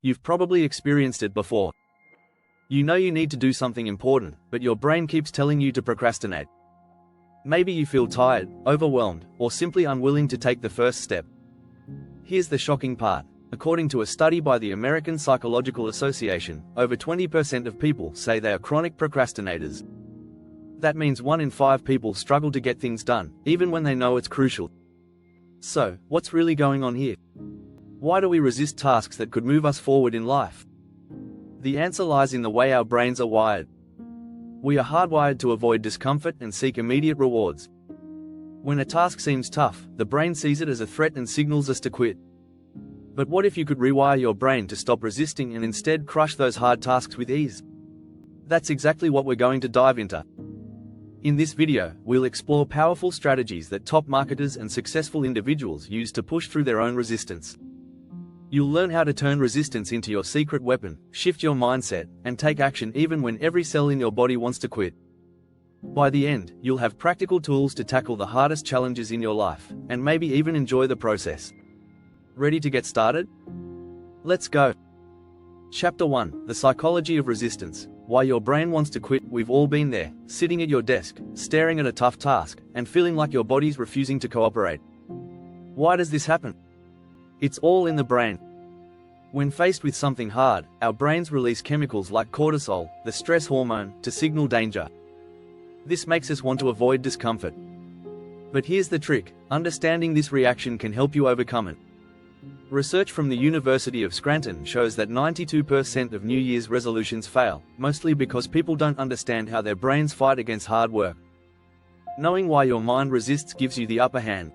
You've probably experienced it before. You know you need to do something important, but your brain keeps telling you to procrastinate. Maybe you feel tired, overwhelmed, or simply unwilling to take the first step. Here's the shocking part. According to a study by the American Psychological Association, over 20% of people say they are chronic procrastinators. That means 1 in 5 people struggle to get things done, even when they know it's crucial. So, what's really going on here? Why do we resist tasks that could move us forward in life? The answer lies in the way our brains are wired. We are hardwired to avoid discomfort and seek immediate rewards. When a task seems tough, the brain sees it as a threat and signals us to quit. But what if you could rewire your brain to stop resisting and instead crush those hard tasks with ease? That's exactly what we're going to dive into. In this video, we'll explore powerful strategies that top marketers and successful individuals use to push through their own resistance. You'll learn how to turn resistance into your secret weapon, shift your mindset, and take action even when every cell in your body wants to quit. By the end, you'll have practical tools to tackle the hardest challenges in your life, and maybe even enjoy the process. Ready to get started? Let's go. Chapter 1: The Psychology of Resistance. Why your brain wants to quit. We've all been there, sitting at your desk, staring at a tough task, and feeling like your body's refusing to cooperate. Why does this happen? It's all in the brain. When faced with something hard, our brains release chemicals like cortisol, the stress hormone, to signal danger. This makes us want to avoid discomfort. But here's the trick: understanding this reaction can help you overcome it. Research from the University of Scranton shows that 92% of New Year's resolutions fail, mostly because people don't understand how their brains fight against hard work. Knowing why your mind resists gives you the upper hand.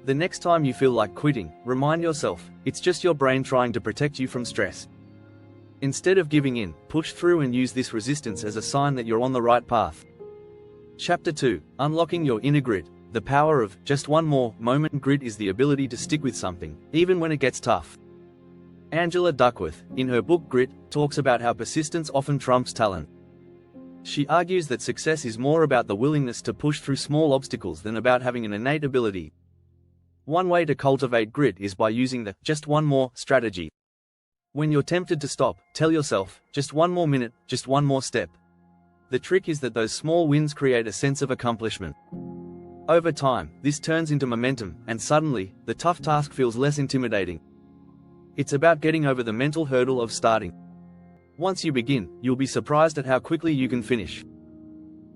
The next time you feel like quitting, remind yourself, it's just your brain trying to protect you from stress. Instead of giving in, push through and use this resistance as a sign that you're on the right path. Chapter 2: Unlocking Your Inner Grit. The power of just one more moment. Grit is the ability to stick with something, even when it gets tough. Angela Duckworth, in her book Grit, talks about how persistence often trumps talent. She argues that success is more about the willingness to push through small obstacles than about having an innate ability. One way to cultivate grit is by using the just one more strategy. When you're tempted to stop, tell yourself, just one more minute, just one more step. The trick is that those small wins create a sense of accomplishment. Over time, this turns into momentum, and suddenly, the tough task feels less intimidating. It's about getting over the mental hurdle of starting. Once you begin, you'll be surprised at how quickly you can finish.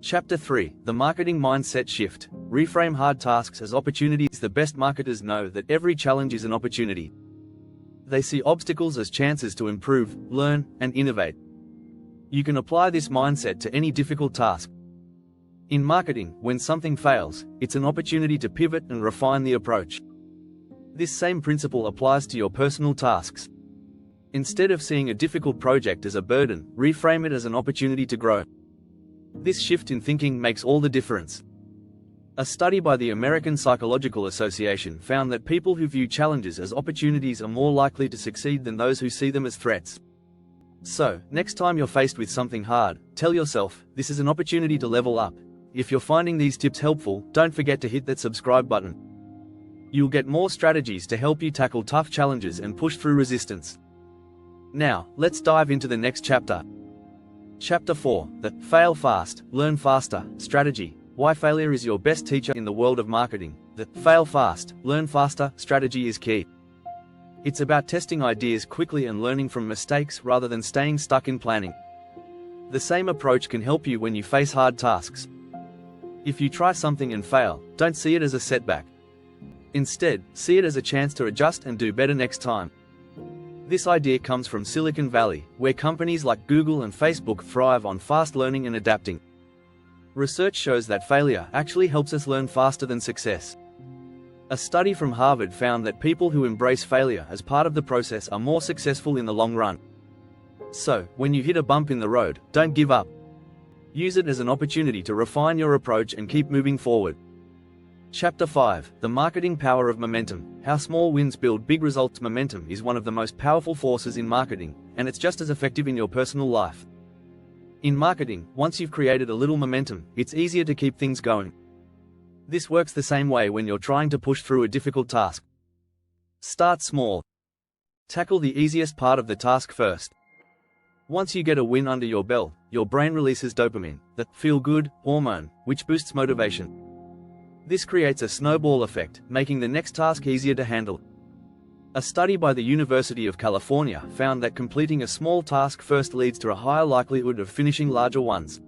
Chapter 3: The Marketing Mindset Shift. Reframe hard tasks as opportunities. The best marketers know that every challenge is an opportunity. They see obstacles as chances to improve, learn, and innovate. You can apply this mindset to any difficult task. In marketing, when something fails, it's an opportunity to pivot and refine the approach. This same principle applies to your personal tasks. Instead of seeing a difficult project as a burden, reframe it as an opportunity to grow. This shift in thinking makes all the difference. A study by the American Psychological Association found that people who view challenges as opportunities are more likely to succeed than those who see them as threats. So, next time you're faced with something hard, tell yourself, this is an opportunity to level up. If you're finding these tips helpful, don't forget to hit that subscribe button. You'll get more strategies to help you tackle tough challenges and push through resistance. Now, let's dive into the next chapter. Chapter 4: The Fail Fast, Learn Faster strategy. Why failure is your best teacher in the world of marketing. The fail fast, learn faster strategy is key. It's about testing ideas quickly and learning from mistakes rather than staying stuck in planning. The same approach can help you when you face hard tasks. If you try something and fail, don't see it as a setback. Instead, see it as a chance to adjust and do better next time. This idea comes from Silicon Valley, where companies like Google and Facebook thrive on fast learning and adapting. Research shows that failure actually helps us learn faster than success. A study from Harvard found that people who embrace failure as part of the process are more successful in the long run. So, when you hit a bump in the road, don't give up. Use it as an opportunity to refine your approach and keep moving forward. Chapter 5: The Marketing Power of Momentum. How small wins build big results. Momentum is one of the most powerful forces in marketing, and it's just as effective in your personal life. In marketing, once you've created a little momentum, it's easier to keep things going. This works the same way when you're trying to push through a difficult task. Start small. Tackle the easiest part of the task first. Once you get a win under your belt, your brain releases dopamine, the feel-good hormone, which boosts motivation. This creates a snowball effect, making the next task easier to handle. A study by the University of California found that completing a small task first leads to a higher likelihood of finishing larger ones.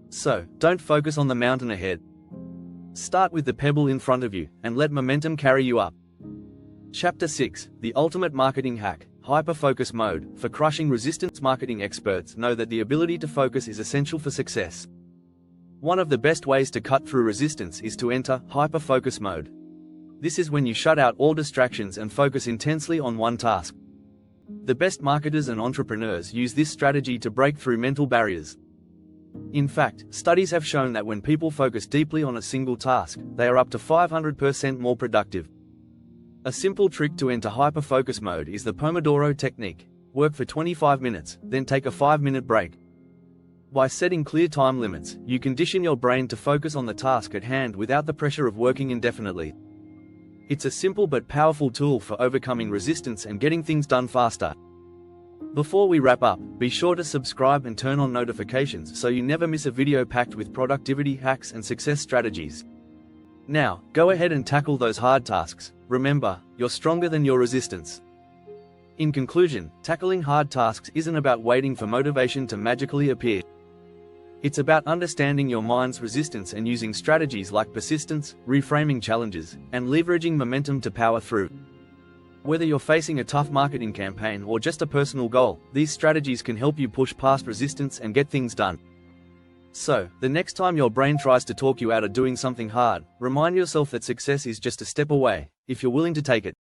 So, don't focus on the mountain ahead. Start with the pebble in front of you, and let momentum carry you up. Chapter 6: The Ultimate Marketing Hack, Hyper-Focus Mode. For crushing resistance, marketing experts know that the ability to focus is essential for success. One of the best ways to cut through resistance is to enter hyper-focus mode. This is when you shut out all distractions and focus intensely on one task. The best marketers and entrepreneurs use this strategy to break through mental barriers. In fact, studies have shown that when people focus deeply on a single task, they are up to 500% more productive. A simple trick to enter hyper-focus mode is the Pomodoro technique. Work for 25 minutes, then take a 5-minute break. By setting clear time limits, you condition your brain to focus on the task at hand without the pressure of working indefinitely. It's a simple but powerful tool for overcoming resistance and getting things done faster. Before we wrap up, be sure to subscribe and turn on notifications so you never miss a video packed with productivity hacks and success strategies. Now, go ahead and tackle those hard tasks. Remember, you're stronger than your resistance. In conclusion, tackling hard tasks isn't about waiting for motivation to magically appear. It's about understanding your mind's resistance and using strategies like persistence, reframing challenges, and leveraging momentum to power through. Whether you're facing a tough marketing campaign or just a personal goal, these strategies can help you push past resistance and get things done. So, the next time your brain tries to talk you out of doing something hard, remind yourself that success is just a step away, if you're willing to take it.